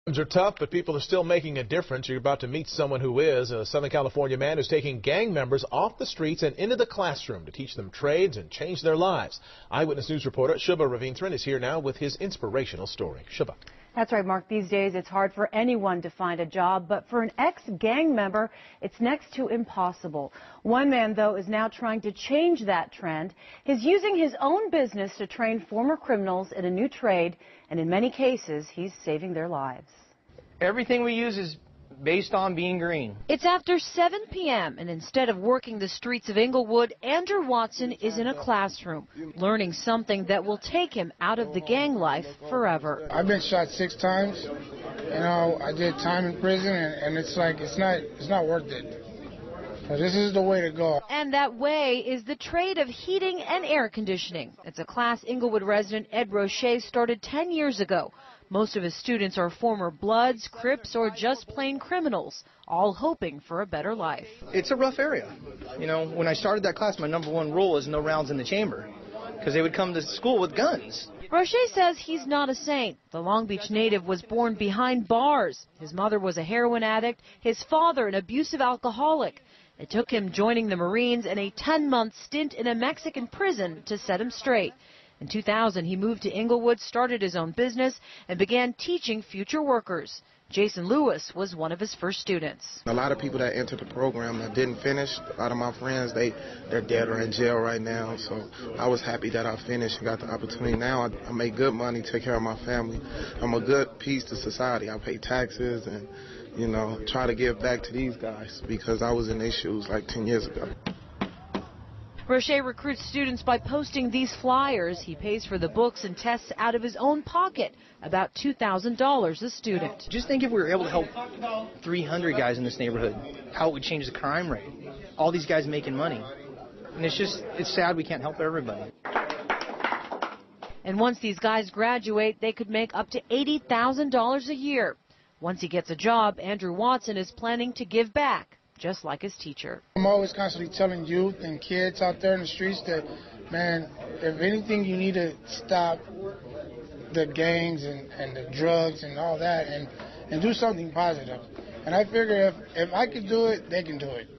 Times are tough, but people are still making a difference. You're about to meet someone who is a Southern California man who's taking gang members off the streets and into the classroom to teach them trades and change their lives. Eyewitness News reporter Subha Ravindhran is here now with his inspirational story. Subha. That's right, Mark. These days, it's hard for anyone to find a job, but for an ex-gang member, it's next to impossible. One man, though, is now trying to change that trend. He's using his own business to train former criminals in a new trade, and in many cases, he's saving their lives. Everything we use is based on being green. It's after 7 p.m. and instead of working the streets of Inglewood, Andrew Watson is in a classroom, learning something that will take him out of the gang life forever. I've been shot 6 times. You know, I did time in prison, and it's like it's not worth it. So this is the way to go. And that way is the trade of heating and air conditioning. It's a class Inglewood resident Ed Roche started 10 years ago. Most of his students are former Bloods, Crips, or just plain criminals, all hoping for a better life. It's a rough area. You know, when I started that class, my #1 rule is no rounds in the chamber, because they would come to school with guns. Roche says he's not a saint. The Long Beach native was born behind bars. His mother was a heroin addict, his father an abusive alcoholic. It took him joining the Marines and a 10-month stint in a Mexican prison to set him straight. In 2000, he moved to Inglewood, started his own business, and began teaching future workers. Jason Lewis was one of his first students. A lot of people that entered the program that didn't finish, a lot of my friends, they're dead or in jail right now. So I was happy that I finished and got the opportunity. Now I make good money, take care of my family. I'm a good piece to society. I pay taxes and, you know, try to give back to these guys because I was in their shoes like 10 years ago. Roche recruits students by posting these flyers. He pays for the books and tests out of his own pocket, about $2,000 a student. Just think if we were able to help 300 guys in this neighborhood, how it would change the crime rate. All these guys making money. And it's sad we can't help everybody. And once these guys graduate, they could make up to $80,000 a year. Once he gets a job, Andrew Watson is planning to give back, just like his teacher. I'm always constantly telling youth and kids out there in the streets that, man, if anything, you need to stop the gangs and the drugs and all that and do something positive. And I figure if I could do it, they can do it.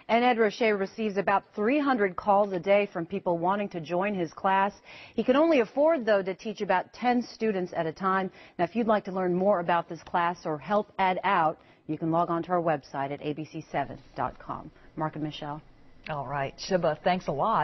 And Ed Roche receives about 300 calls a day from people wanting to join his class. He can only afford, though, to teach about 10 students at a time. Now, if you'd like to learn more about this class or help Ed out, you can log on to our website at ABC7.com. Mark and Michelle. All right, Subha, thanks a lot.